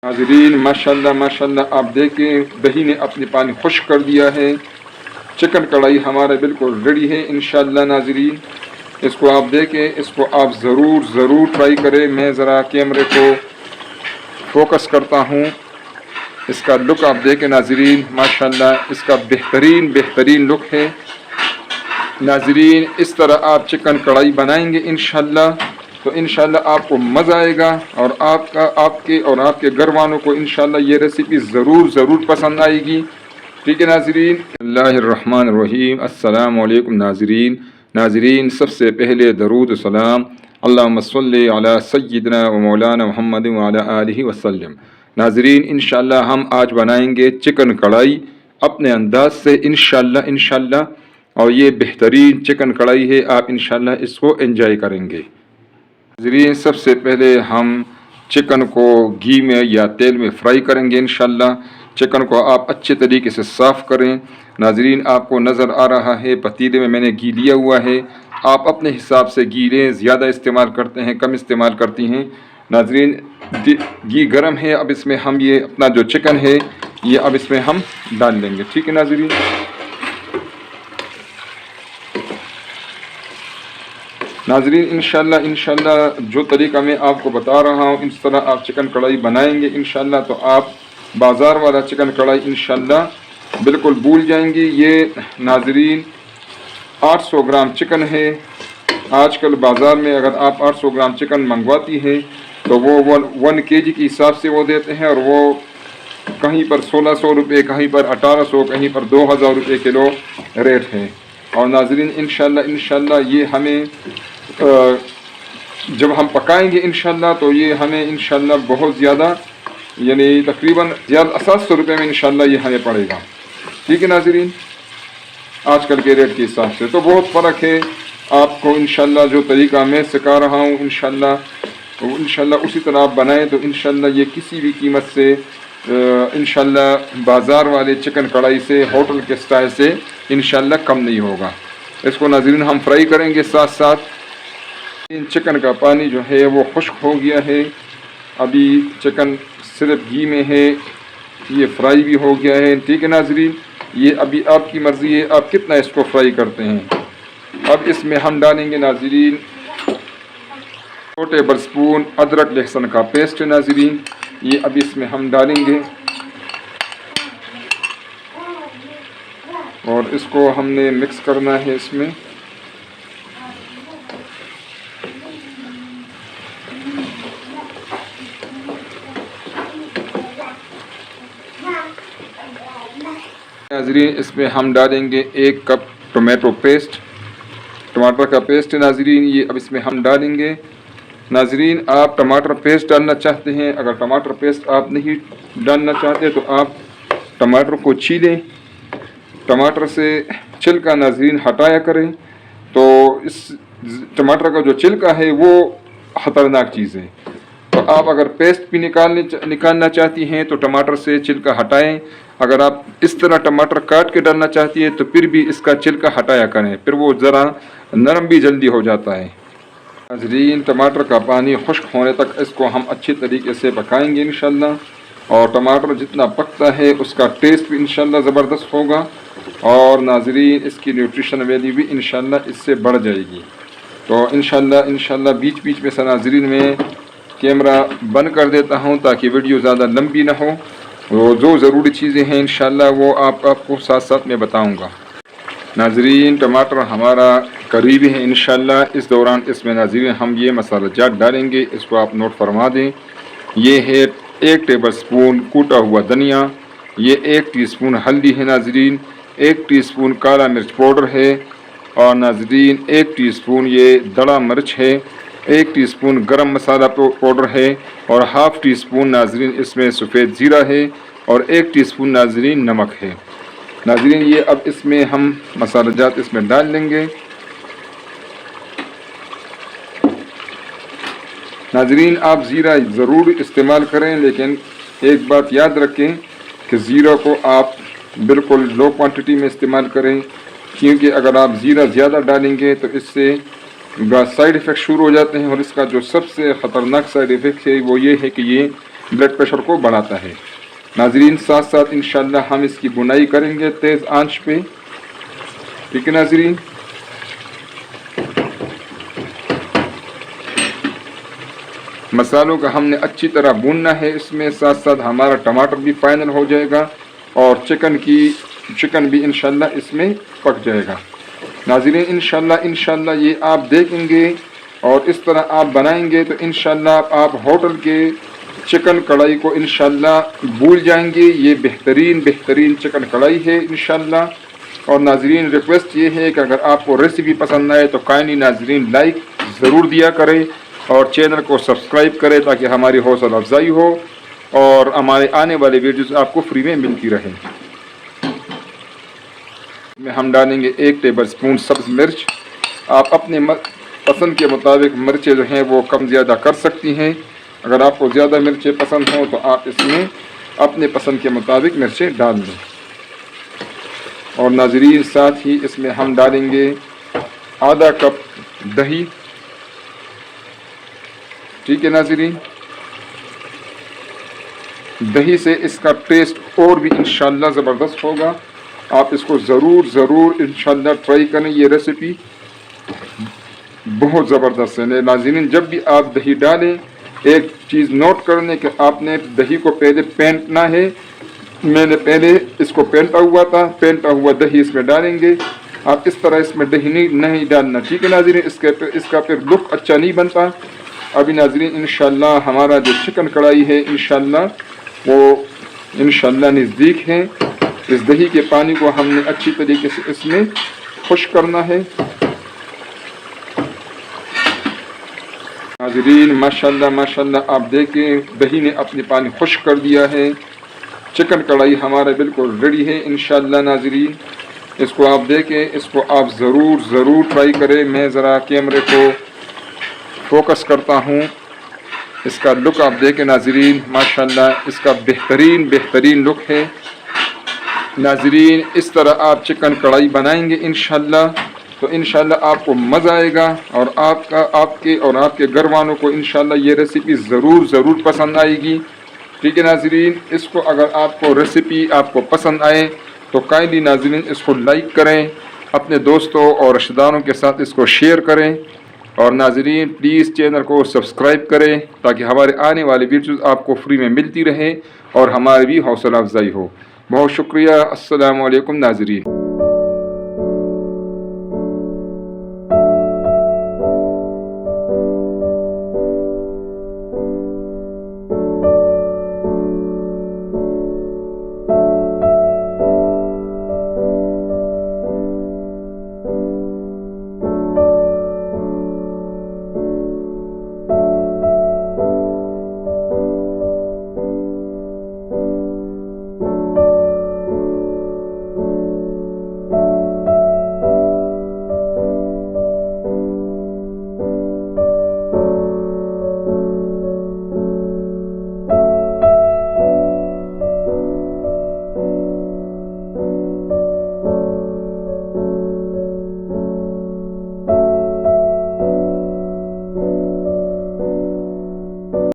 नाज़रीन माशाल्लाह माशाल्लाह आप देखें दही ने अपनी पानी खुश्क कर दिया है। चिकन कढ़ाई हमारा बिल्कुल रेडी है इंशाअल्लाह। नाज़रीन इसको आप देखें, इसको आप ज़रूर ट्राई करें। मैं ज़रा कैमरे को फोकस करता हूँ, इसका लुक आप देखें नाज़रीन माशाल्लाह इसका बेहतरीन लुक है। नाज़रीन इस तरह आप चिकन कढ़ाई बनाएंगे इंशाअल्लाह तो इंशाअल्लाह आपको मज़ा आएगा और आपके घर वालों को इंशाअल्लाह ये रेसिपी ज़रूर पसंद आएगी। ठीक है नाज़रीन। बिस्मिल्लाहिर्रहमानिर्रहीम। अस्सलामु अलैकुम नाज़रीन सबसे पहले दरूद सलाम अल्लाहुम्मा सल्ली अला सय्यिदना व मौलाना मुहम्मद व अला आलिहि वसल्लम। नाज़रीन इंशाअल्लाह हम आज बनाएंगे चिकन कढ़ाई अपने अंदाज से इंशाअल्लाह और ये बेहतरीन चिकन कढ़ाई है, आप इंशाअल्लाह इसको एंजॉय करेंगे। नाज़रीन सबसे पहले हम चिकन को घी में या तेल में फ्राई करेंगे इंशाअल्लाह। चिकन को आप अच्छे तरीके से साफ़ करें। नाज़रीन आपको नज़र आ रहा है पतीले में मैंने घी लिया हुआ है, आप अपने हिसाब से घी लें, ज़्यादा इस्तेमाल करते हैं कम इस्तेमाल करती हैं। नाज़रीन घी गर्म है, अब इसमें हम ये अपना जो चिकन है ये अब इसमें हम डाल लेंगे। ठीक है नाज़रीन। नाज़रीन इंशाअल्लाह जो तरीका मैं आपको बता रहा हूँ इस तरह आप चिकन कढ़ाई बनाएंगे इंशाअल्लाह तो आप बाज़ार वाला चिकन कढ़ाई इंशाअल्लाह बिल्कुल भूल जाएंगे। ये नाज़रीन 800 ग्राम चिकन है। आजकल बाज़ार में अगर आप 800 ग्राम चिकन मंगवाती हैं तो वो 1 केजी के हिसाब से वो देते हैं और वो कहीं पर 1600 रुपये, कहीं पर 1800, कहीं पर 2000 रुपये किलो रेट है। और नाज़रीन इंशाअल्लाह ये हमें जब हम पकाएंगे इंशाअल्लाह तो ये हमें इंशाअल्लाह बहुत ज़्यादा यानी तकरीबन 700 रुपये में इंशाअल्लाह ये हमें पड़ेगा। ठीक है नाज़रीन, आजकल के रेट के हिसाब से तो बहुत फ़र्क है। आपको इंशाअल्लाह जो तरीका मैं सिखा रहा हूँ इंशाअल्लाह उसी तरह आप बनाएं तो इंशाअल्लाह ये किसी भी कीमत से इंशाअल्लाह बाज़ार वाले चिकन कढ़ाई से, होटल के स्टाइल से इंशाअल्लाह कम नहीं होगा। इसको नाज़रीन हम फ्राई करेंगे साथ साथ। चिकन का पानी जो है वो खुश्क हो गया है, अभी चिकन सिर्फ घी में है, ये फ्राई भी हो गया है। ठीक है नाज़रीन, ये अभी आपकी मर्ज़ी है आप कितना इसको फ्राई करते हैं। अब इसमें हम डालेंगे नाज़रीन 2 टेबल स्पून अदरक लहसुन का पेस्ट है नाज़रीन, ये अभी इसमें हम डालेंगे और इसको हमने मिक्स करना है इसमें। नाज़रीन इसमें हम डालेंगे 1 कप टमाटर का पेस्ट है नाज़रीन, ये अब इसमें हम डालेंगे। नाज़रीन आप टमाटर पेस्ट डालना चाहते हैं, अगर टमाटर पेस्ट आप नहीं डालना चाहते तो आप टमाटर को छीलें, टमाटर से छिलका नाज़रीन हटाया करें। तो इस टमाटर का जो छिलका है वो ख़तरनाक चीज़ है, तो आप अगर पेस्ट भी निकालना चाहती हैं तो टमाटर से छिलका हटाएं। अगर आप इस तरह टमाटर काट के डालना चाहती है तो फिर भी इसका छिलका हटाया करें, फिर वो ज़रा नरम भी जल्दी हो जाता है। नाज़रीन टमाटर का पानी खुश्क होने तक इसको हम अच्छी तरीके से पकाएंगे इंशाअल्लाह और टमाटर जितना पकता है उसका टेस्ट भी इंशाअल्लाह ज़बरदस्त होगा और नाज़रीन इसकी न्यूट्रिशन वैल्यू भी इंशाअल्लाह इससे बढ़ जाएगी। तो इंशाअल्लाह बीच में से नाज़रीन में कैमरा बंद कर देता हूँ ताकि वीडियो ज़्यादा लंबी ना हो। वो जो ज़रूरी चीज़ें हैं इंशाअल्लाह वो आपको साथ साथ में बताऊँगा। नाज़रीन टमाटर हमारा करीबी है इंशाअल्लाह। इस दौरान इसमें नाज़रीन हम ये मसाला जात डालेंगे, इसको आप नोट फरमा दें। ये है 1 टेबल स्पून कूटा हुआ धनिया, ये 1 टीस्पून हल्दी है नाज़रीन, 1 टीस्पून काला मिर्च पाउडर है और नाज़रीन 1 टीस्पून ये दड़ा मिर्च है, 1 टीस्पून गरम मसाला पाउडर है और हाफ़ टी स्पून नाज़रीन इसमें सफ़ेद ज़ीरा है और 1 टीस्पून नाज़रीन नमक है। नाज़रीन ये अब इसमें हम मसाला जात इसमें डाल लेंगे। नाज़रीन आप ज़ीरा ज़रूर इस्तेमाल करें, लेकिन एक बात याद रखें कि ज़ीरा को आप बिल्कुल लो क्वांटिटी में इस्तेमाल करें, क्योंकि अगर आप ज़ीरा ज़्यादा डालेंगे तो इससे साइड इफ़ेक्ट शुरू हो जाते हैं और इसका जो सबसे ख़तरनाक साइड इफ़ेक्ट है वो ये है कि ये ब्लड प्रेशर को बढ़ाता है। नाजरीन साथ साथ इंशाअल्लाह हम इसकी बुनाई करेंगे तेज़ आंच पे, ठीक है नाजरीन। मसालों का हमने अच्छी तरह भूनना है इसमें, साथ साथ हमारा टमाटर भी फाइनल हो जाएगा और चिकन भी इंशाअल्लाह इसमें पक जाएगा। नाज़रीन इंशाअल्लाह ये आप देखेंगे और इस तरह आप बनाएंगे तो इंशाअल्लाह आप होटल के चिकन कढ़ाई को इंशाअल्लाह भूल जाएंगे। ये बेहतरीन चिकन कढ़ाई है इंशाअल्लाह। और नाज़रीन रिक्वेस्ट ये है कि अगर आपको रेसिपी पसंद आए तो काइंडली नाज़रीन लाइक ज़रूर दिया करें और चैनल को सब्सक्राइब करें ताकि हमारी हौसला अफजाई हो और हमारे आने वाले वीडियोज़ आपको फ्री में मिलती रहे। में हम डालेंगे 1 टेबल स्पून सब्ज़ मिर्च। आप अपने पसंद के मुताबिक मिर्चें जो हैं वो कम ज़्यादा कर सकती हैं। अगर आपको ज़्यादा मिर्चें पसंद हों तो आप इसमें अपने पसंद के मुताबिक मिर्चें डाल दें। और नाज़रीन साथ ही इसमें हम डालेंगे आधा कप दही, ठीक है नाज़रीन। दही से इसका टेस्ट और भी इंशाअल्लाह ज़बरदस्त होगा। आप इसको ज़रूर इंशाअल्लाह ट्राई करें, ये रेसिपी बहुत ज़बरदस्त है। नाज़रीन जब भी आप दही डालें एक चीज़ नोट कर लें कि आपने दही को पहले फेंटना है। मैंने पहले इसको फेंटा हुआ दही इसमें डालेंगे। आप इस तरह इसमें दही नहीं डालना, ठीक है नाज़रीन। इसका फिर लुक अच्छा नहीं बनता। अभी नाज़रीन इंशाअल्लाह हमारा जो चिकन कढ़ाई है इंशाअल्लाह वो इंशाअल्लाह नज़दीक है। इस दही के पानी को हमने अच्छी तरीके से इसमें खुश्क करना है। नाज़रीन माशाअल्लाह आप देखें दही ने अपने पानी खुश्क कर दिया है। चिकन कढ़ाई हमारा बिल्कुल रेडी है इंशाअल्लाह। नाज़रीन इसको आप देखें, इसको आप ज़रूर ट्राई करें। मैं ज़रा कैमरे को फोकस करता हूँ। इसका लुक आप देखें नाज़रीन, माशाअल्लाह इसका बेहतरीन लुक है। नाज़रीन इस तरह आप चिकन कढ़ाई बनाएंगे इंशाअल्लाह तो इंशाअल्लाह आपको मज़ा आएगा और आपके घर वालों को इंशाअल्लाह ये रेसिपी ज़रूर पसंद आएगी, ठीक है नाज़रीन। इसको अगर आपको रेसिपी पसंद आए तो काइंडली नाज़रीन इसको लाइक करें, अपने दोस्तों और रिश्तेदारों के साथ इसको शेयर करें और नाज़रीन प्लीज़ चैनल को सब्सक्राइब करें ताकि हमारे आने वाले वीडियोज़ आपको फ्री में मिलती रहे और हमारी भी हौसला अफजाई हो। बहुत शुक्रिया। अस्सलामु अलैकुम नाज़रीन।